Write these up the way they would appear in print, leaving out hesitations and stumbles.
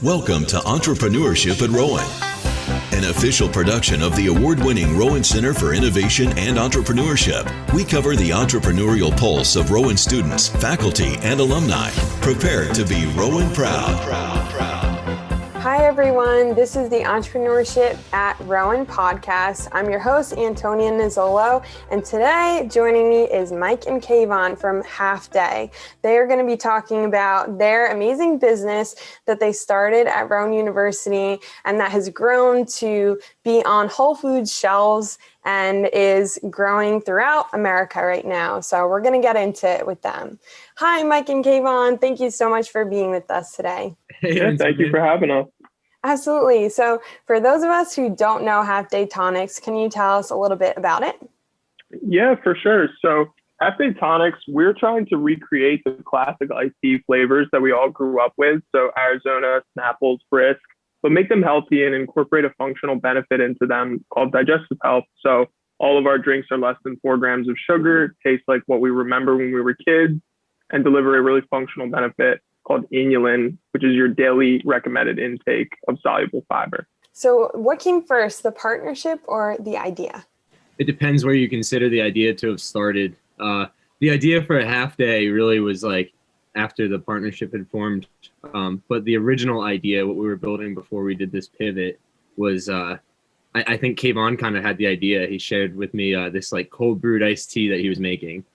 Welcome to Entrepreneurship at Rowan, an official production of the award-winning Rowan Center for Innovation and Entrepreneurship. We cover the entrepreneurial pulse of Rowan students, faculty, and alumni, prepared to be Rowan proud. Hi everyone, this is the Entrepreneurship at Rowan podcast. I'm your host, Antonia Nizzolo, and today joining me is Mike and Kayvon from HalfDay. They are going to be talking about their amazing business that they started at Rowan University and that has grown to be on Whole Foods shelves and is growing throughout America right now. So we're going to get into it with them. Hi, Mike and Kayvon. Thank you so much for being with us today. Hey, thank you for having us. Absolutely. So for those of us who don't know HalfDay Tonics, can you tell us a little bit about it? Yeah, for sure. So HalfDay Tonics, we're trying to recreate the classic iced tea flavors that we all grew up with. So Arizona, Snapples, Brisk, but make them healthy and incorporate a functional benefit into them called digestive health. So all of our drinks are less than 4 grams of sugar, taste like what we remember when we were kids, and deliver a really functional benefit called inulin, which is your daily recommended intake of soluble fiber. So what came first, the partnership or the idea? It depends where you consider the idea to have started. The idea for a HalfDay really was like after the partnership had formed. But the original idea, what we were building before we did this pivot, was I think Kayvon kind of had the idea. He shared with me this like cold brewed iced tea that he was making.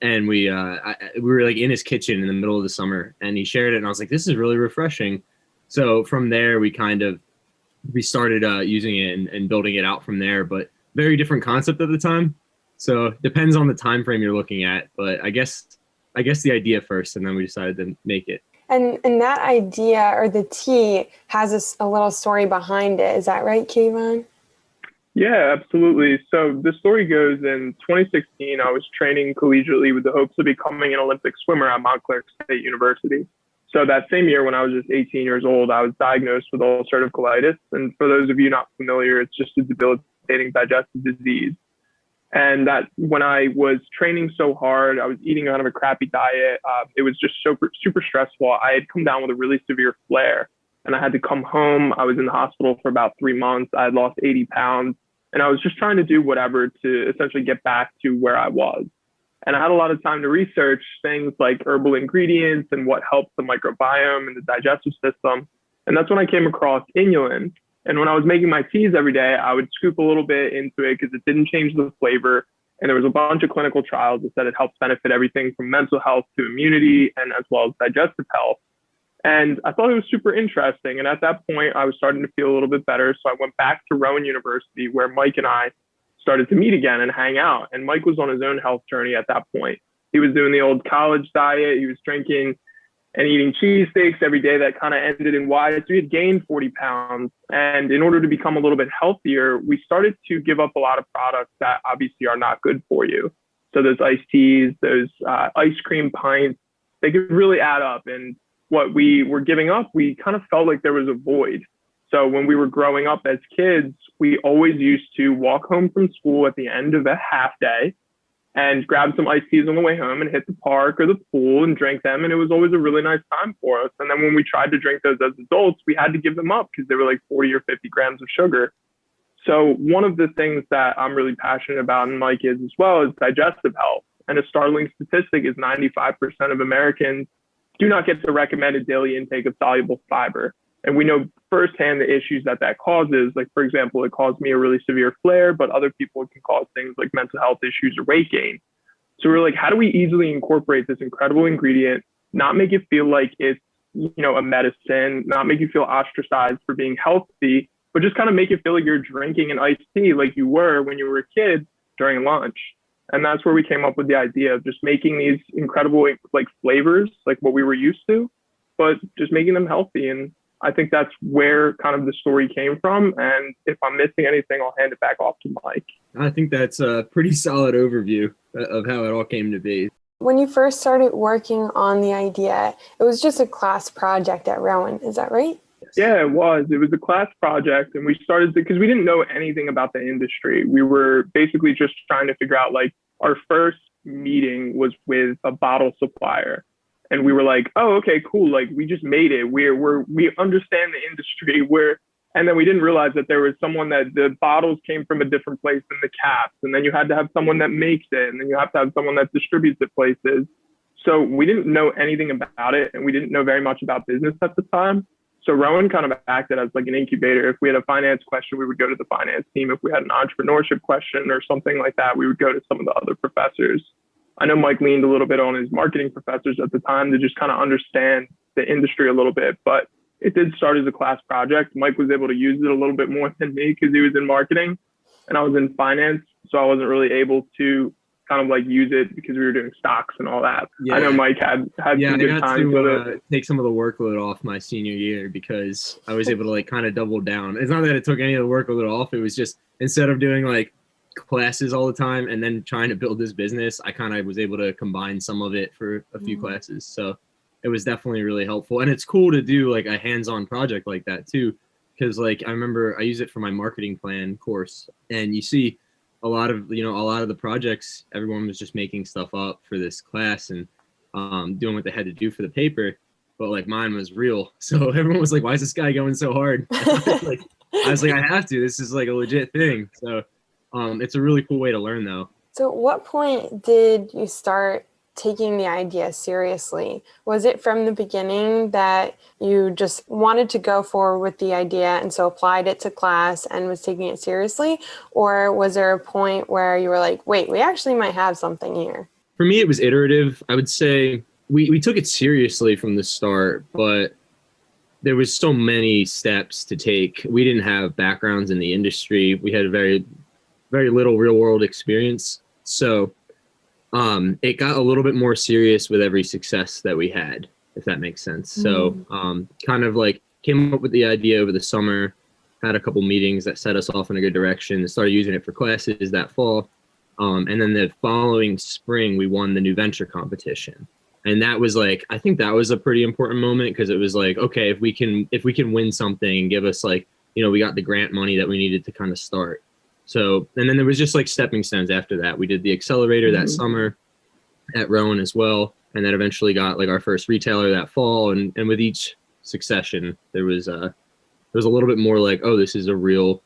And we were like in his kitchen in the middle of the summer, and he shared it, and I was like, this is really refreshing. So from there, we started using it and building it out from there, but very different concept at the time. So it depends on the time frame you're looking at, but I guess the idea first, and then we decided to make it. And that idea or the tea has a little story behind it. Is that right, Kayvon? Yeah, absolutely. So the story goes in 2016, I was training collegiately with the hopes of becoming an Olympic swimmer at Montclair State University. So that same year when I was just 18 years old, I was diagnosed with ulcerative colitis. And for those of you not familiar, it's just a debilitating digestive disease. And that when I was training so hard, I was eating kind of a crappy diet. It was just super stressful. I had come down with a really severe flare and I had to come home. I was in the hospital for about 3 months. I had lost 80 pounds. And I was just trying to do whatever to essentially get back to where I was. And I had a lot of time to research things like herbal ingredients and what helps the microbiome and the digestive system. And that's when I came across inulin. And when I was making my teas every day, I would scoop a little bit into it because it didn't change the flavor. And there was a bunch of clinical trials that said it helps benefit everything from mental health to immunity and as well as digestive health. And I thought it was super interesting. And at that point, I was starting to feel a little bit better. So I went back to Rowan University where Mike and I started to meet again and hang out. And Mike was on his own health journey at that point. He was doing the old college diet. He was drinking and eating cheesesteaks every day that kind of ended in Y. So he had gained 40 pounds. And in order to become a little bit healthier, we started to give up a lot of products that obviously are not good for you. So those iced teas, those ice cream pints, they could really add up. And what we were giving up, we kind of felt like there was a void. So when we were growing up as kids, we always used to walk home from school at the end of a half day and grab some iced teas on the way home and hit the park or the pool and drink them. And it was always a really nice time for us. And then when we tried to drink those as adults, we had to give them up because they were like 40 or 50 grams of sugar. So one of the things that I'm really passionate about, and Mike is as well, is digestive health. And a startling statistic is 95% of Americans do not get the recommended daily intake of soluble fiber. And we know firsthand the issues that causes. Like, for example, it caused me a really severe flare, but other people can cause things like mental health issues or weight gain. So we're like, how do we easily incorporate this incredible ingredient, not make it feel like it's, a medicine, not make you feel ostracized for being healthy, but just kind of make it feel like you're drinking an iced tea like you were when you were a kid during lunch. And that's where we came up with the idea of just making these incredible like flavors, like what we were used to, but just making them healthy. And I think that's where kind of the story came from. And if I'm missing anything, I'll hand it back off to Mike. I think that's a pretty solid overview of how it all came to be. When you first started working on the idea, it was just a class project at Rowan. Is that right? Yeah, it was. It was a class project, and we started because we didn't know anything about the industry. We were basically just trying to figure out, like, our first meeting was with a bottle supplier. And we were like, oh, okay, cool. Like we just made it. We understand the industry. And then we didn't realize that there was someone that the bottles came from a different place than the caps. And then you had to have someone that makes it. And then you have to have someone that distributes it places. So we didn't know anything about it. And we didn't know very much about business at the time. So Rowan kind of acted as like an incubator. If we had a finance question, we would go to the finance team. If we had an entrepreneurship question or something like that, we would go to some of the other professors. I know Mike leaned a little bit on his marketing professors at the time to just kind of understand the industry a little bit, but it did start as a class project. Mike was able to use it a little bit more than me because he was in marketing and I was in finance. So I wasn't really able to kind of like use it because we were doing stocks and all that. Yeah. I know Mike had some good times with it. Take some of the workload off my senior year because I was able to like kind of double down. It's not that it took any of the workload off. It was just instead of doing like classes all the time and then trying to build this business, I kind of was able to combine some of it for a few classes. So it was definitely really helpful. And it's cool to do like a hands-on project like that too. Because like I remember I use it for my marketing plan course, and you see a lot of the projects, everyone was just making stuff up for this class and doing what they had to do for the paper. But like mine was real. So everyone was like, why is this guy going so hard? I was like, I have to. This is like a legit thing. So it's a really cool way to learn though. So at what point did you start taking the idea seriously? Was it from the beginning that you just wanted to go forward with the idea and so applied it to class and was taking it seriously? Or was there a point where you were like, wait, we actually might have something here? For me, it was iterative. I would say we took it seriously from the start, but there was so many steps to take. We didn't have backgrounds in the industry. We had a very, very little real world experience. So it got a little bit more serious with every success that we had, if that makes sense. So kind of like came up with the idea over the summer, had a couple meetings that set us off in a good direction, started using it for classes that fall. And then the following spring, we won the new venture competition. And that was like, I think that was a pretty important moment because it was like, okay, if we can win something and give us like, we got the grant money that we needed to kind of start. So, and then there was just like stepping stones after that. We did the accelerator that summer at Rowan as well. And then eventually got like our first retailer that fall. And with each succession, there was a little bit more like, oh, this is a real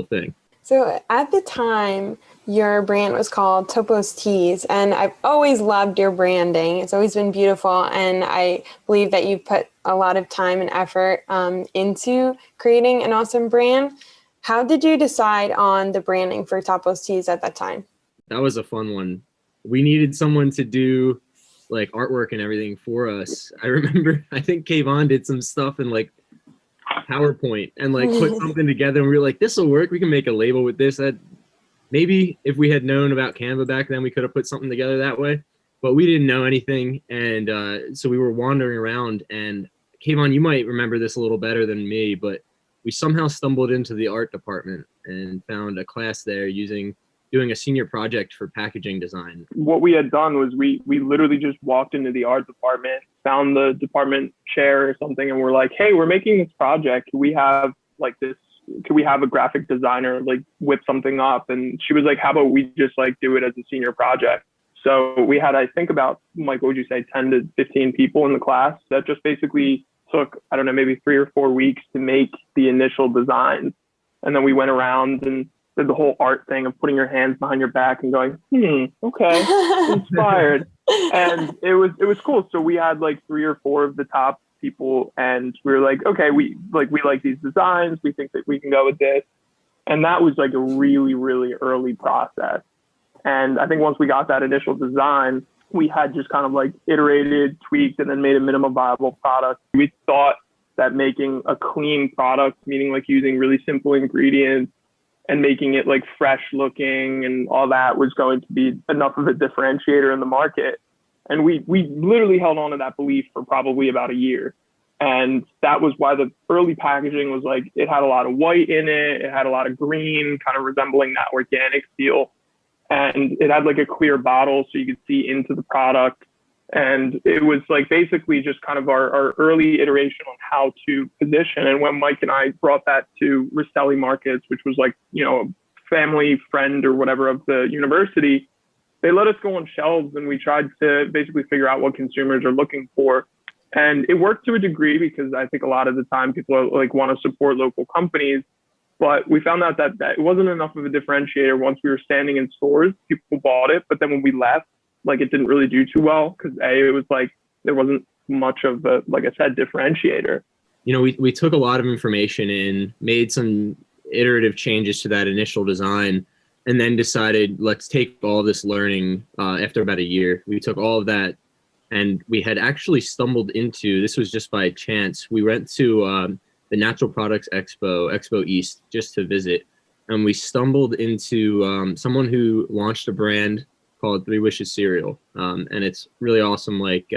thing. So at the time, your brand was called Topo's Teas, and I've always loved your branding. It's always been beautiful, and I believe that you've put a lot of time and effort into creating an awesome brand. How did you decide on the branding for Topo's Teas at that time? That was a fun one. We needed someone to do like artwork and everything for us. I remember, I think Kayvon did some stuff in like PowerPoint and like put something together, and we were like, this will work. We can make a label with this. That maybe if we had known about Canva back then, we could have put something together that way, but we didn't know anything. And so we were wandering around, and Kayvon, you might remember this a little better than me, but we somehow stumbled into the art department and found a class there doing a senior project for packaging design. What we had done was we literally just walked into the art department, found the department chair or something, and we're like, hey, we're making this project. Could we have a graphic designer like whip something up? And she was like, how about we just like do it as a senior project? So we had, I think about, like, what would you say, 10 to 15 people in the class that just basically took, I don't know, maybe 3 or 4 weeks to make the initial designs. And then we went around and did the whole art thing of putting your hands behind your back and going, okay, inspired. And it was cool. So we had like 3 or 4 of the top people, and we were like, okay, we like these designs. We think that we can go with this. And that was like a really, really early process. And I think once we got that initial design, we had just kind of like iterated, tweaked, and then made a minimum viable product. We thought that making a clean product, meaning like using really simple ingredients and making it like fresh looking and all that, was going to be enough of a differentiator in the market. And we literally held on to that belief for probably about a year. And that was why the early packaging was like, it had a lot of white in it. It had a lot of green, kind of resembling that organic feel. And it had like a clear bottle so you could see into the product. And it was like basically just kind of our early iteration on how to position. And when Mike and I brought that to Rosselli Markets, which was like, a family friend or whatever of the university, they let us go on shelves, and we tried to basically figure out what consumers are looking for. And it worked to a degree because I think a lot of the time people are like want to support local companies. But we found out that it wasn't enough of a differentiator. Once we were standing in stores, people bought it. But then when we left, like it didn't really do too well because it was like there wasn't much of a, like I said, differentiator. You know, we took a lot of information in, made some iterative changes to that initial design, and then decided let's take all this learning after about a year. We took all of that, and we had actually stumbled into, this was just by chance, we went to the Natural Products Expo East, just to visit. And we stumbled into someone who launched a brand called Three Wishes cereal. And it's really awesome, like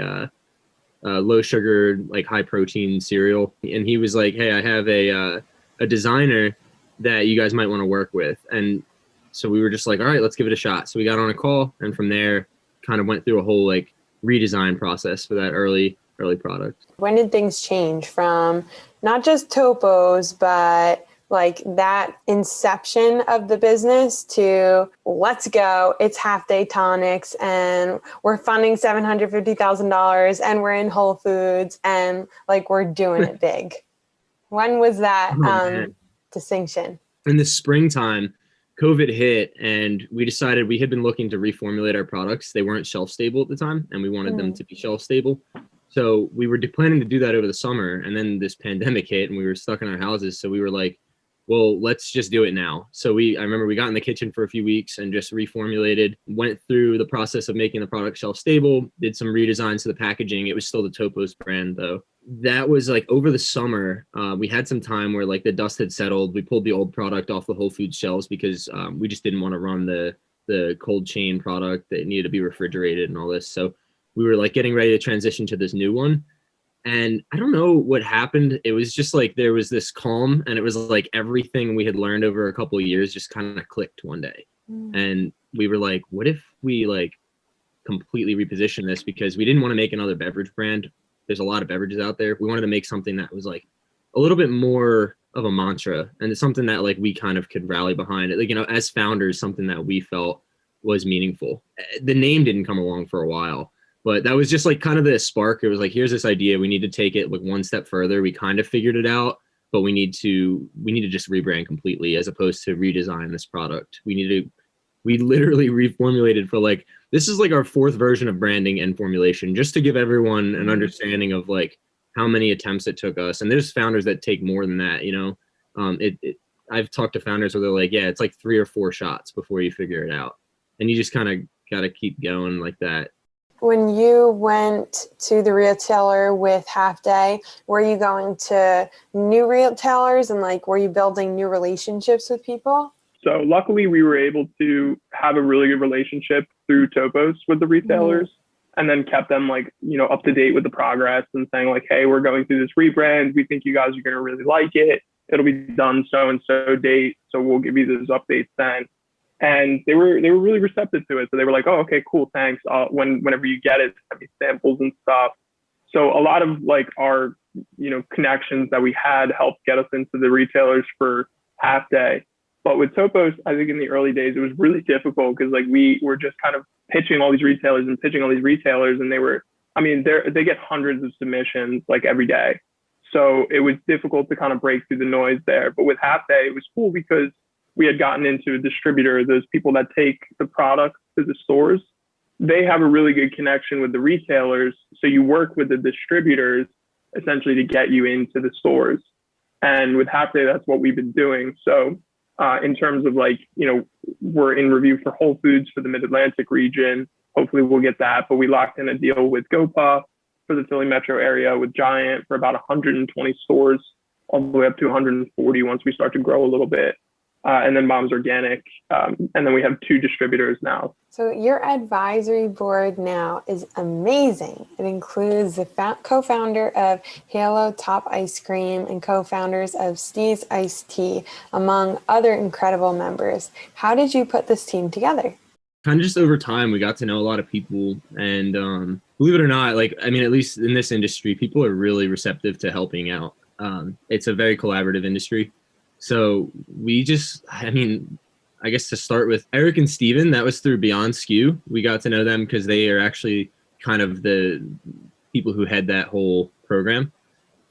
low sugar, like high protein cereal. And he was like, hey, I have a designer that you guys might want to work with. And so we were just like, all right, let's give it a shot. So we got on a call, and from there kind of went through a whole like redesign process for that early product. When did things change from not just topos, but like that inception of the business to let's go, it's HalfDay tonics and we're funding $750,000 and we're in Whole Foods and like we're doing it big? When was that distinction? In the springtime, COVID hit, and we decided we had been looking to reformulate our products. They weren't shelf stable at the time, and we wanted them to be shelf stable. So we were planning to do that over the summer, and then this pandemic hit, and we were stuck in our houses. So we were like, well, let's just do it now. So I remember we got in the kitchen for a few weeks and just reformulated, went through the process of making the product shelf stable, did some redesigns to the packaging. It was still the Topos brand though. That was like over the summer. We had some time where like the dust had settled. We pulled the old product off the Whole Foods shelves because we just didn't want to run the cold chain product that needed to be refrigerated and all this. So we were like getting ready to transition to this new one. And I don't know what happened. It was just like there was this calm, and it was like everything we had learned over a couple of years just kind of clicked one day. And we were like, what if we like completely reposition this? Because we didn't want to make another beverage brand. There's a lot of beverages out there. We wanted to make something that was like a little bit more of a mantra, and it's something that like we kind of could rally behind. Like, you know, as founders, something that we felt was meaningful. The name didn't come along for a while, but that was just like kind of the spark. It was like, here's this idea. We need to take it like one step further. We kind of figured it out, but we need to just rebrand completely as opposed to redesign this product. We literally reformulated for like, this is like our fourth version of branding and formulation, just to give everyone an understanding of like how many attempts it took us. And there's founders that take more than that, you know. I've talked to founders where they're like, yeah, it's like 3 or 4 shots before you figure it out. And you just kind of got to keep going like that. When you went to the retailer with HalfDay, were you going to new retailers and like, were you building new relationships with people? So luckily we were able to have a really good relationship through Topos with the retailers, and then kept them like, you know, up to date with the progress and saying like, hey, we're going through this rebrand. We think you guys are going to really like it. It'll be done so-and-so date. So we'll give you those updates then. And they were really receptive to it. So they were like, oh, okay, cool, thanks. Whenever you get it, send me samples and stuff. So a lot of like our, you know, connections that we had helped get us into the retailers for HalfDay. But with Topos, I think in the early days, it was really difficult because like we were just kind of pitching all these retailers, and they get hundreds of submissions like every day. So it was difficult to kind of break through the noise there. But with HalfDay, it was cool because we had gotten into a distributor, those people that take the products to the stores. They have a really good connection with the retailers. So you work with the distributors essentially to get you into the stores. And with HalfDay, that's what we've been doing. So in terms of like, you know, we're in review for Whole Foods for the Mid-Atlantic region. Hopefully we'll get that. But we locked in a deal with GoPuff for the Philly metro area, with Giant for about 120 stores, all the way up to 140 once we start to grow a little bit. And then Mom's Organic. And then we have 2 distributors now. So your advisory board now is amazing. It includes the co-founder of Halo Top Ice Cream and co-founders of Steve's Iced Tea, among other incredible members. How did you put this team together? Kind of just over time, we got to know a lot of people. And believe it or not, like, I mean, at least in this industry, people are really receptive to helping out. It's a very collaborative industry. So we just, I guess to start with, Eric and Steven, that was through Beyond Skew. We got to know them because they are actually kind of the people who head that whole program.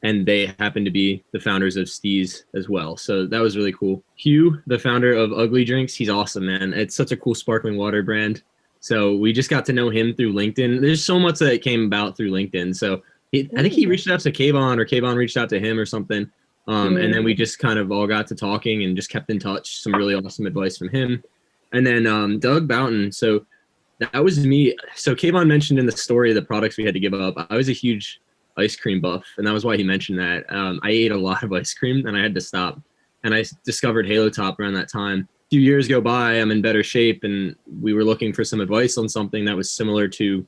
And they happen to be the founders of Steez as well. So that was really cool. Hugh, the founder of Ugly Drinks, he's awesome, man. It's such a cool sparkling water brand. So we just got to know him through LinkedIn. There's so much that came about through LinkedIn. So I think he reached out to Kayvon, or Kayvon reached out to him or something. And then we just kind of all got to talking and just kept in touch. Some really awesome advice from him. And then Doug Boughton. So that was me. So Kayvon mentioned in the story the products we had to give up. I was a huge ice cream buff, and that was why he mentioned that. I ate a lot of ice cream and I had to stop. And I discovered Halo Top around that time. A few years go by, I'm in better shape, and we were looking for some advice on something that was similar to,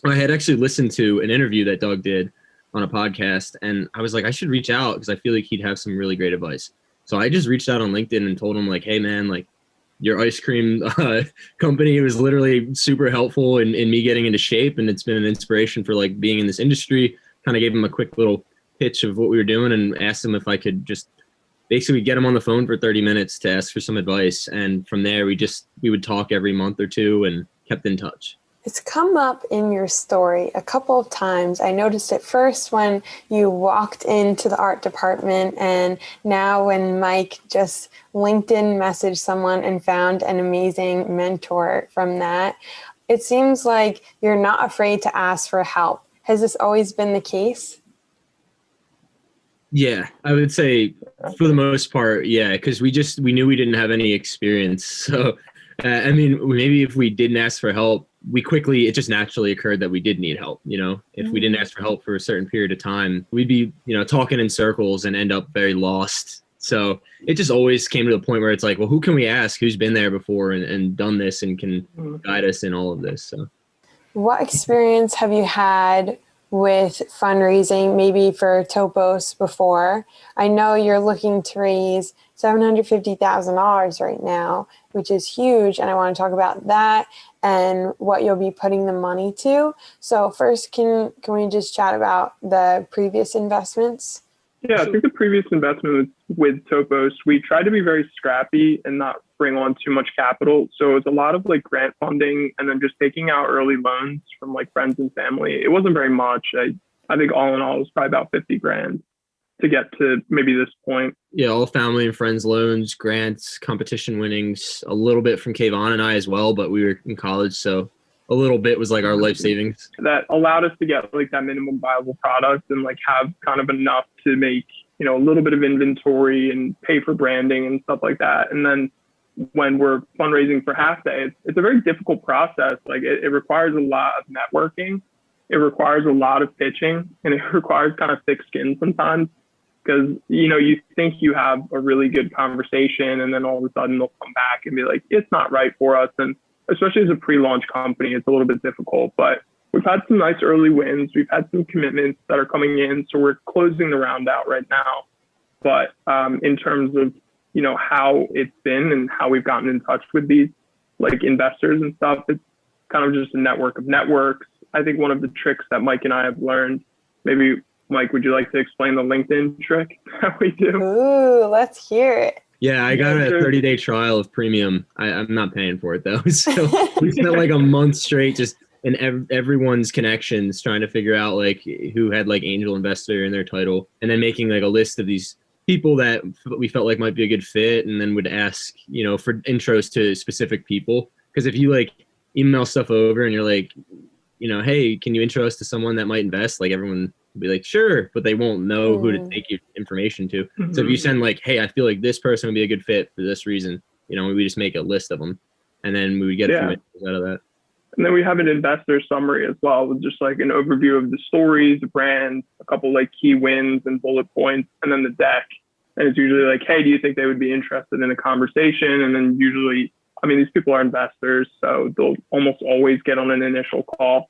I had actually listened to an interview that Doug did on a podcast, and I was like, I should reach out because I feel like he'd have some really great advice. So I just reached out on LinkedIn and told him, like, hey man, like, your ice cream company was literally super helpful in me getting into shape, and it's been an inspiration for like being in this industry. Kind of gave him a quick little pitch of what we were doing and asked him if I could just basically get him on the phone for 30 minutes to ask for some advice. And from there, we would talk every month or two and kept in touch. It's come up in your story a couple of times. I noticed it first when you walked into the art department, and now when Mike just LinkedIn messaged someone and found an amazing mentor from that. It seems like you're not afraid to ask for help. Has this always been the case? Yeah, I would say for the most part, yeah, because we knew we didn't have any experience. So, I mean, maybe if we didn't ask for help, it just naturally occurred that we did need help. You know, if we didn't ask for help for a certain period of time, we'd be, talking in circles and end up very lost. So it just always came to the point where it's like, well, who can we ask who's been there before and done this and can guide us in all of this? So. What experience have you had with fundraising, maybe for Topos before? I know you're looking to raise $750,000 right now, which is huge. And I want to talk about that and what you'll be putting the money to. So first, can we just chat about the previous investments? Yeah, I think the previous investment with Topos, we tried to be very scrappy and not bring on too much capital. So it's a lot of like grant funding and then just taking out early loans from like friends and family. It wasn't very much. I think all in all, it was probably about 50 grand to get to maybe this point. Yeah, all family and friends loans, grants, competition winnings, a little bit from Kayvon and I as well, but we were in college, so a little bit was like our life savings. That allowed us to get like that minimum viable product and like have kind of enough to make, a little bit of inventory and pay for branding and stuff like that. And then when we're fundraising for HalfDay, it's a very difficult process. Like it requires a lot of networking. It requires a lot of pitching, and it requires kind of thick skin sometimes because, you think you have a really good conversation and then all of a sudden they'll come back and be like, it's not right for us. And especially as a pre-launch company, it's a little bit difficult, but we've had some nice early wins. We've had some commitments that are coming in. So we're closing the round out right now. But in terms of, how it's been and how we've gotten in touch with these like investors and stuff, it's kind of just a network of networks. I think one of the tricks that Mike and I have learned, maybe Mike, would you like to explain the LinkedIn trick that we do? Ooh, let's hear it. Yeah, I got a 30-day trial of premium. I'm not paying for it though. So we spent like a month straight just in everyone's connections trying to figure out like who had like angel investor in their title, and then making like a list of these people that we felt like might be a good fit, and then would ask, for intros to specific people. Because if you like email stuff over and you're like, hey, can you intro us to someone that might invest? Like everyone will be like, sure, but they won't know who to take your information to. Mm-hmm. So if you send like, hey, I feel like this person would be a good fit for this reason, we just make a list of them, and then we would get a few intros out of that. And then we have an investor summary as well, with just like an overview of the stories, the brands, a couple like key wins and bullet points, and then the deck. And it's usually like, hey, do you think they would be interested in a conversation? And then usually, these people are investors, so they'll almost always get on an initial call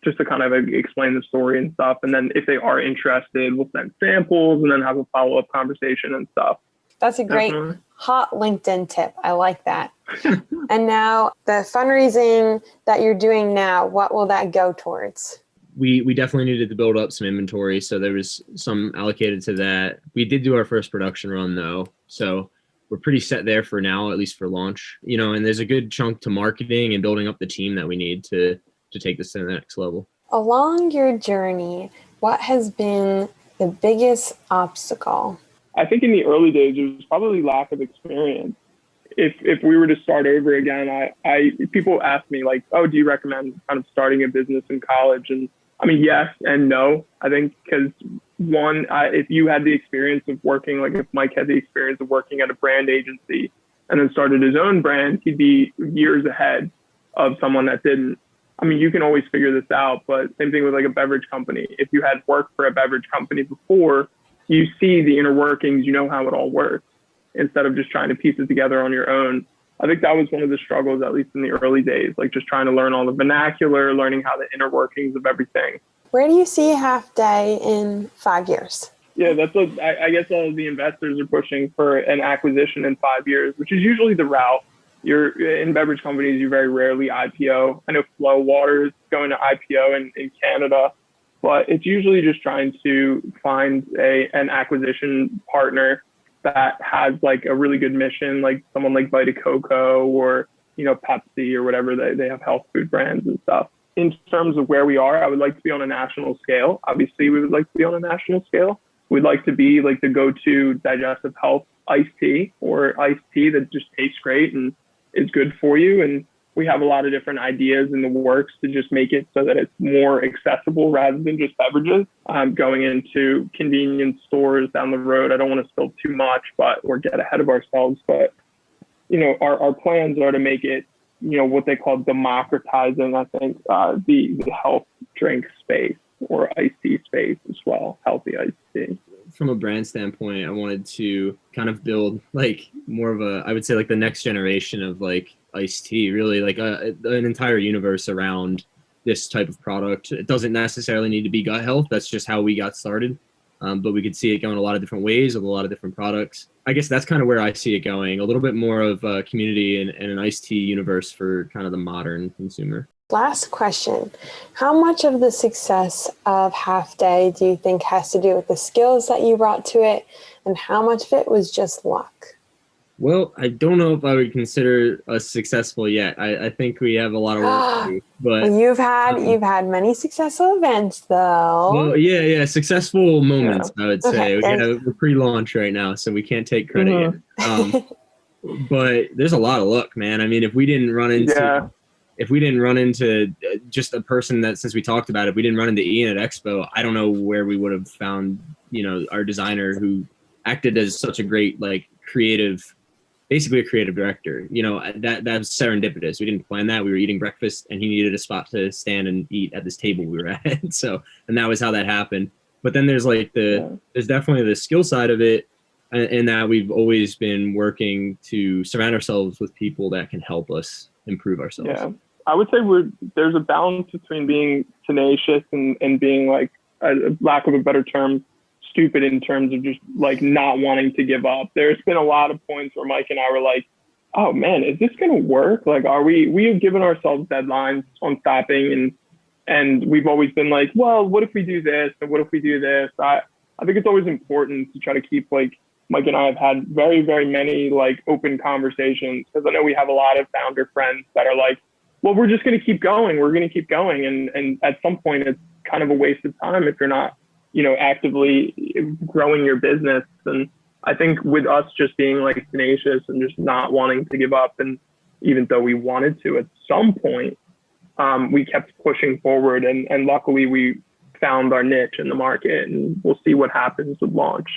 just to kind of explain the story and stuff. And then if they are interested, we'll send samples and then have a follow-up conversation and stuff. That's a great hot LinkedIn tip. I like that. And now the fundraising that you're doing now, what will that go towards? We definitely needed to build up some inventory, so there was some allocated to that. We did do our first production run though, so we're pretty set there for now, at least for launch, and there's a good chunk to marketing and building up the team that we need to take this to the next level. Along your journey, what has been the biggest obstacle? I think in the early days, it was probably lack of experience. If we were to start over again, people ask me like, oh, do you recommend kind of starting a business in college? And I mean, yes and no. I think because one, if you had the experience of working, like if Mike had the experience of working at a brand agency and then started his own brand, he'd be years ahead of someone that didn't. I mean, you can always figure this out, but same thing with like a beverage company. If you had worked for a beverage company before, you see the inner workings, you know how it all works, instead of just trying to piece it together on your own. I think that was one of the struggles, at least in the early days, like just trying to learn all the vernacular, learning how the inner workings of everything. Where do you see HalfDay in 5 years? Yeah, that's what I guess all of the investors are pushing for, an acquisition in 5 years, which is usually the route. You're in beverage companies, you very rarely IPO. I know Flow Water is going to IPO in Canada, but it's usually just trying to find an acquisition partner that has like a really good mission, like someone like Vita Coco or, Pepsi or whatever. They have health food brands and stuff. In terms of where we are, I would like to be on a national scale. Obviously, we would like to be on a national scale. We'd like to be like the go-to digestive health iced tea or iced tea that just tastes great and is good for you. And we have a lot of different ideas in the works to just make it so that it's more accessible rather than just beverages. Going into convenience stores down the road, I don't want to spill too much, or get ahead of ourselves. But, our plans are to make it, what they call democratizing, I think, the health drink space or iced tea space as well, healthy iced tea. From a brand standpoint, I wanted to kind of build like more of I would say like the next generation of like iced tea, really like an entire universe around this type of product. It doesn't necessarily need to be gut health. That's just how we got started. But we could see it going a lot of different ways with a lot of different products. I guess that's kind of where I see it going, a little bit more of a community and an iced tea universe for kind of the modern consumer. Last question. How much of the success of HalfDay do you think has to do with the skills that you brought to it, and how much of it was just luck? Well, I don't know if I would consider us successful yet. I think we have a lot of work to do. But well, you've had many successful events, though. Well, yeah, successful moments. Yeah. I would say Okay, we're pre-launch right now, so we can't take credit yet. But there's a lot of luck, man. I mean, if we didn't run into just a person that, since we talked about it, if we didn't run into Ian at Expo, I don't know where we would have found, our designer who acted as such a great, like, basically a creative director. That was serendipitous. We didn't plan that. We were eating breakfast and he needed a spot to stand and eat at this table we were at. And that was how that happened. But then there's like there's definitely the skill side of it, and that we've always been working to surround ourselves with people that can help us improve ourselves. Yeah. I would say there's a balance between being tenacious and being, like, a lack of a better term, stupid in terms of just like not wanting to give up. There's been a lot of points where Mike and I were like, oh man, is this going to work? Like, we have given ourselves deadlines on stopping, and we've always been like, well, what if we do this? And what if we do this? I think it's always important to try to keep, like, Mike and I have had very, very many like open conversations, because I know we have a lot of founder friends that are like, well, we're just going to keep going. We're going to keep going. And at some point it's kind of a waste of time if you're not, actively growing your business. And I think with us just being like tenacious and just not wanting to give up, and even though we wanted to at some point, we kept pushing forward, and luckily we found our niche in the market, and we'll see what happens with launch.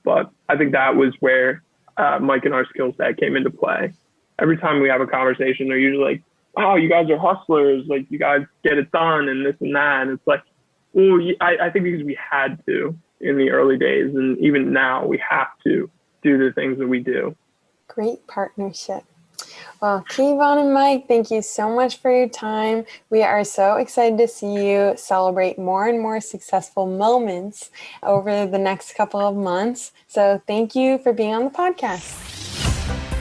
But I think that was where Mike and our skill set came into play. Every time we have a conversation, they're usually like, wow, you guys are hustlers, like you guys get it done and this and that. And it's like, well, I think because we had to in the early days, and even now we have to do the things that we do. Great partnership. Well, Kayvon and Mike, thank you so much for your time. We are so excited to see you celebrate more and more successful moments over the next couple of months. So thank you for being on the podcast.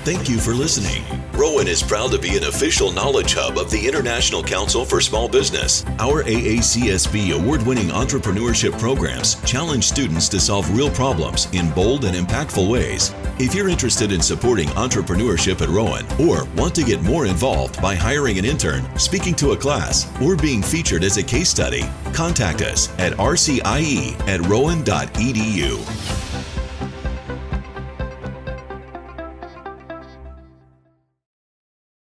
Thank you for listening. Rowan is proud to be an official knowledge hub of the International Council for Small Business. Our AACSB award-winning entrepreneurship programs challenge students to solve real problems in bold and impactful ways. If you're interested in supporting entrepreneurship at Rowan or want to get more involved by hiring an intern, speaking to a class, or being featured as a case study, contact us at rcie@rowan.edu.